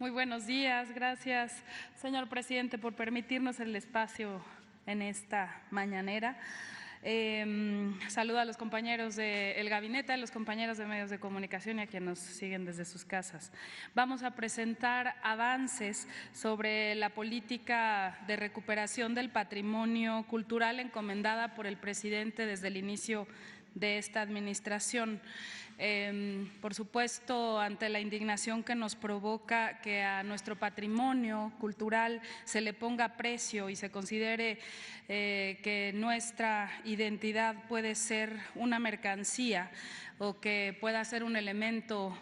Muy buenos días. Gracias, señor presidente, por permitirnos el espacio en esta mañanera. Saludo a los compañeros del gabinete, a los compañeros de medios de comunicación y a quienes nos siguen desde sus casas. Vamos a presentar avances sobre la política de recuperación del patrimonio cultural encomendada por el presidente desde el inicio de esta administración. Por supuesto, ante la indignación que nos provoca que a nuestro patrimonio cultural se le ponga precio y se considere que nuestra identidad puede ser una mercancía o que pueda ser un elemento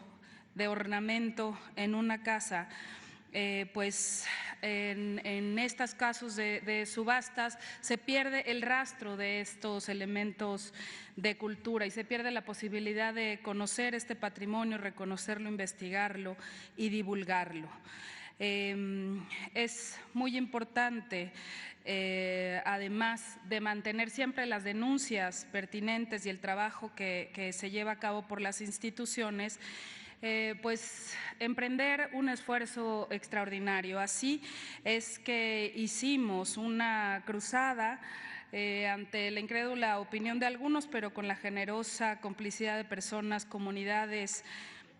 de ornamento en una casa, pues en estos casos de subastas se pierde el rastro de estos elementos de cultura y se pierde la posibilidad de conocer este patrimonio, reconocerlo, investigarlo y divulgarlo. Es muy importante, además de mantener siempre las denuncias pertinentes y el trabajo que se lleva a cabo por las instituciones, pues emprender un esfuerzo extraordinario. Así es que hicimos una cruzada ante la incrédula opinión de algunos, pero con la generosa complicidad de personas, comunidades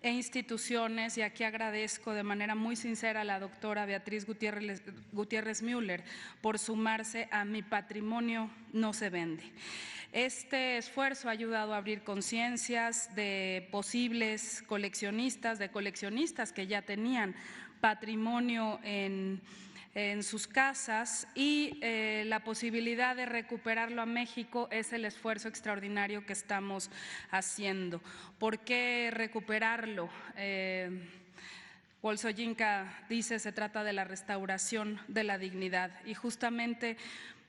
e instituciones, y aquí agradezco de manera muy sincera a la doctora Beatriz Gutiérrez Müller por sumarse a Mi Patrimonio No Se Vende. Este esfuerzo ha ayudado a abrir conciencias de posibles coleccionistas, de coleccionistas que ya tenían patrimonio en sus casas, y la posibilidad de recuperarlo a México es el esfuerzo extraordinario que estamos haciendo. ¿Por qué recuperarlo? Paul Soyinka dice: se trata de la restauración de la dignidad, y justamente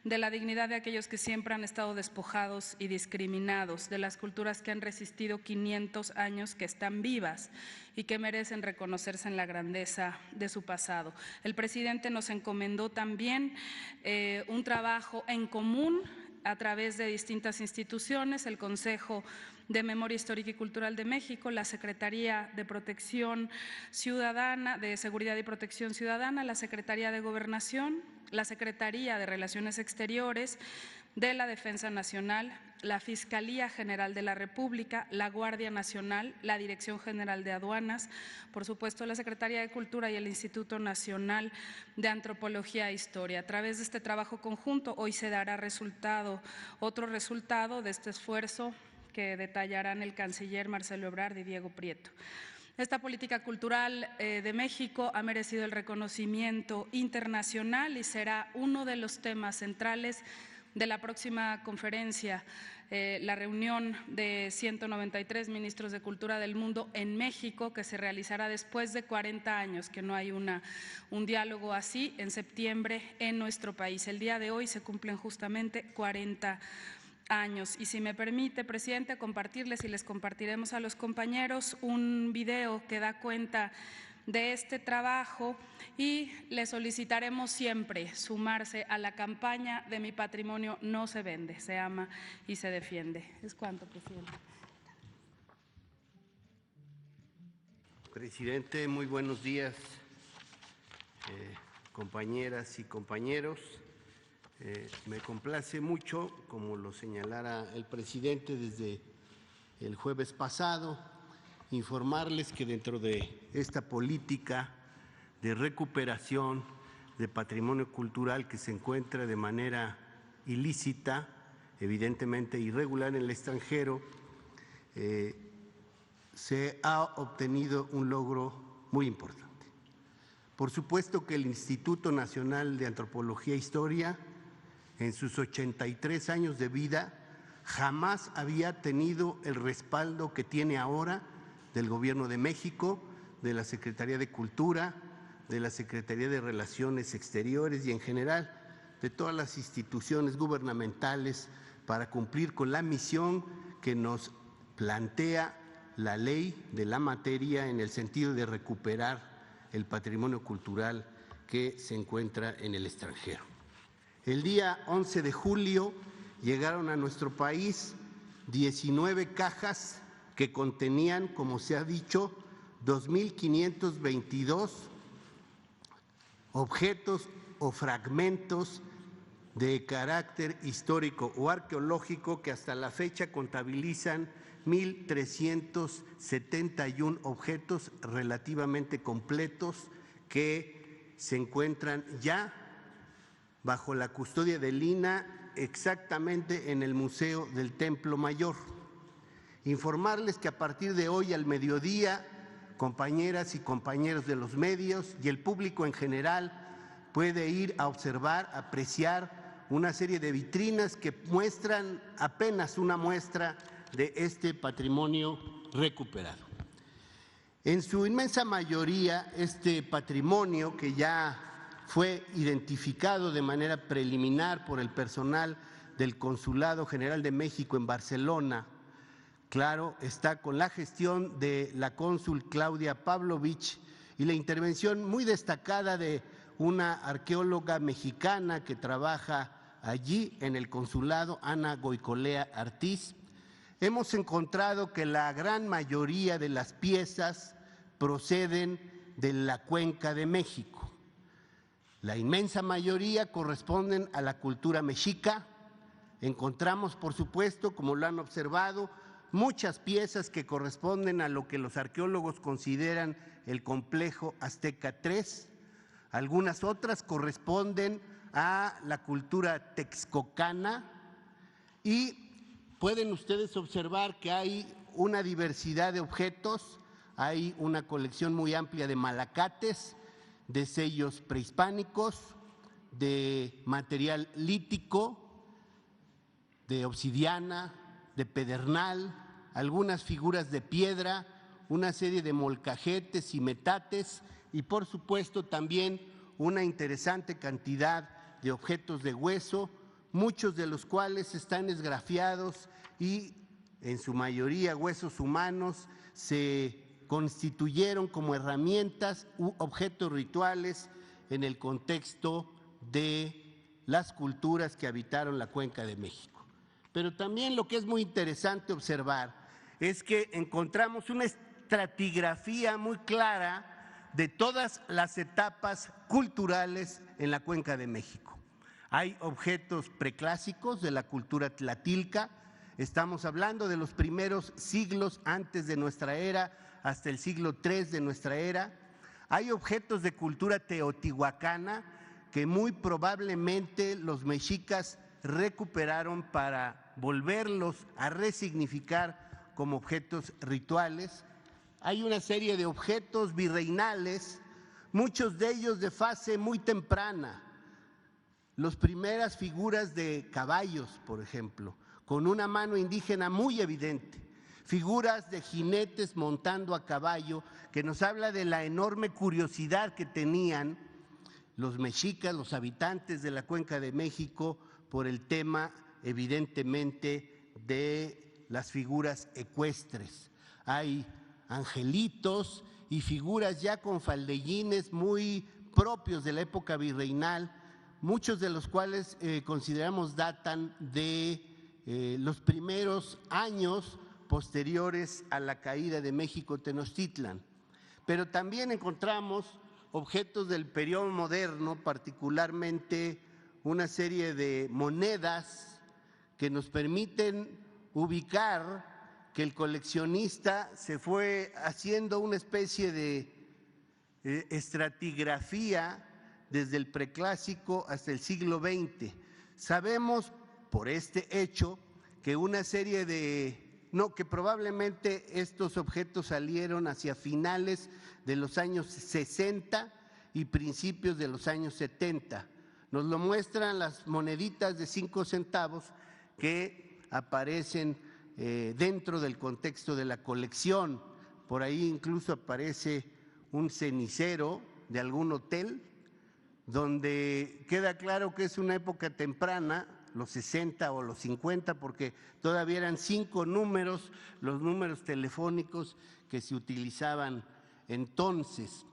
de la dignidad de aquellos que siempre han estado despojados y discriminados, de las culturas que han resistido 500 años, que están vivas y que merecen reconocerse en la grandeza de su pasado. El presidente nos encomendó también un trabajo en común a través de distintas instituciones: el Consejo de Memoria Histórica y Cultural de México, la Secretaría de Protección Ciudadana, de Seguridad y Protección Ciudadana, la Secretaría de Gobernación, la Secretaría de Relaciones Exteriores, de la Defensa Nacional, la Fiscalía General de la República, la Guardia Nacional, la Dirección General de Aduanas, por supuesto la Secretaría de Cultura y el Instituto Nacional de Antropología e Historia. A través de este trabajo conjunto hoy se dará otro resultado de este esfuerzo que detallarán el canciller Marcelo Ebrard y Diego Prieto. Esta política cultural de México ha merecido el reconocimiento internacional y será uno de los temas centrales de la próxima conferencia, la reunión de 193 ministros de cultura del mundo en México, que se realizará después de 40 años que no hay un diálogo así, en septiembre en nuestro país. El día de hoy se cumplen justamente 40 años. Y si me permite, presidente, compartirles, y les compartiremos a los compañeros un video que da cuenta de este trabajo, y le solicitaremos siempre sumarse a la campaña de Mi Patrimonio No Se Vende, se ama y se defiende. Es cuanto, presidente. Presidente, muy buenos días, compañeras y compañeros. Me complace mucho, como lo señalara el presidente desde el jueves pasado, informarles que dentro de esta política de recuperación de patrimonio cultural que se encuentra de manera ilícita, evidentemente irregular en el extranjero, se ha obtenido un logro muy importante. Por supuesto que el Instituto Nacional de Antropología e Historia, en sus 83 años de vida, jamás había tenido el respaldo que tiene ahora del Gobierno de México, de la Secretaría de Cultura, de la Secretaría de Relaciones Exteriores y en general de todas las instituciones gubernamentales para cumplir con la misión que nos plantea la ley de la materia en el sentido de recuperar el patrimonio cultural que se encuentra en el extranjero. El día 11 de julio llegaron a nuestro país 19 cajas que contenían, como se ha dicho, 2.522 objetos o fragmentos de carácter histórico o arqueológico que hasta la fecha contabilizan 1,371 objetos relativamente completos que se encuentran ya bajo la custodia del INAH exactamente en el Museo del Templo Mayor. Informarles que a partir de hoy al mediodía, compañeras y compañeros de los medios y el público en general puede ir a observar, a apreciar una serie de vitrinas que muestran apenas una muestra de este patrimonio recuperado. En su inmensa mayoría, este patrimonio, que ya fue identificado de manera preliminar por el personal del Consulado General de México en Barcelona, claro, está con la gestión de la cónsul Claudia Pavlovich y la intervención muy destacada de una arqueóloga mexicana que trabaja allí en el consulado, Ana Goicolea Artiz. Hemos encontrado que la gran mayoría de las piezas proceden de la Cuenca de México. La inmensa mayoría corresponden a la cultura mexica. Encontramos, por supuesto, como lo han observado, muchas piezas que corresponden a lo que los arqueólogos consideran el complejo Azteca III. Algunas otras corresponden a la cultura texcocana y pueden ustedes observar que hay una diversidad de objetos, hay una colección muy amplia de malacates, de sellos prehispánicos, de material lítico, de obsidiana, de pedernal, algunas figuras de piedra, una serie de molcajetes y metates y por supuesto también una interesante cantidad de objetos de hueso, muchos de los cuales están esgrafiados y en su mayoría huesos humanos se constituyeron como herramientas u objetos rituales en el contexto de las culturas que habitaron la Cuenca de México. Pero también lo que es muy interesante observar es que encontramos una estratigrafía muy clara de todas las etapas culturales en la Cuenca de México. Hay objetos preclásicos de la cultura tlatilca, estamos hablando de los primeros siglos antes de nuestra era hasta el siglo III de nuestra era. Hay objetos de cultura teotihuacana que muy probablemente los mexicas recuperaron para volverlos a resignificar como objetos rituales. Hay una serie de objetos virreinales, muchos de ellos de fase muy temprana. Las primeras figuras de caballos, por ejemplo, con una mano indígena muy evidente. Figuras de jinetes montando a caballo, que nos habla de la enorme curiosidad que tenían los mexicas, los habitantes de la Cuenca de México, por el tema, evidentemente, de las figuras ecuestres. Hay angelitos y figuras ya con faldellines muy propios de la época virreinal, muchos de los cuales consideramos datan de los primeros años posteriores a la caída de México Tenochtitlan. Pero también encontramos objetos del periodo moderno, particularmente una serie de monedas que nos permiten ubicar que el coleccionista se fue haciendo una especie de estratigrafía desde el preclásico hasta el siglo XX. Sabemos por este hecho que una serie que probablemente estos objetos salieron hacia finales de los años 60 y principios de los años 70. Nos lo muestran las moneditas de 5 centavos que aparecen dentro del contexto de la colección. Por ahí incluso aparece un cenicero de algún hotel, donde queda claro que es una época temprana, los 60 o los 50, porque todavía eran 5 números, los números telefónicos que se utilizaban entonces.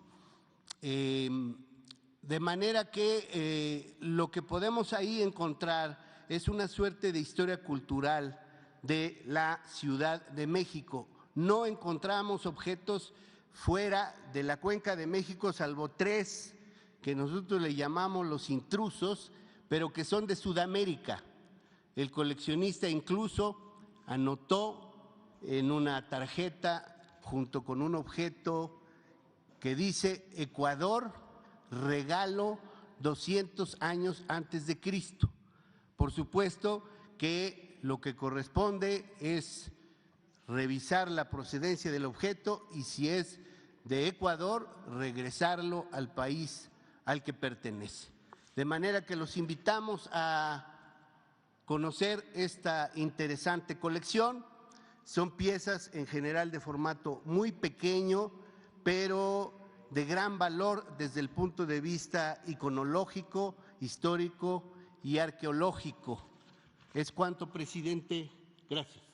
De manera que lo que podemos ahí encontrar es una suerte de historia cultural de la Ciudad de México. No encontramos objetos fuera de la Cuenca de México, salvo 3 que nosotros le llamamos los intrusos, pero que son de Sudamérica. El coleccionista incluso anotó en una tarjeta junto con un objeto que dice Ecuador, regalo 200 años antes de Cristo. Por supuesto que lo que corresponde es revisar la procedencia del objeto y si es de Ecuador, regresarlo al país al que pertenece. De manera que los invitamos a conocer esta interesante colección. Son piezas en general de formato muy pequeño, pero de gran valor desde el punto de vista iconológico, histórico y arqueológico. Es cuanto, presidente. Gracias.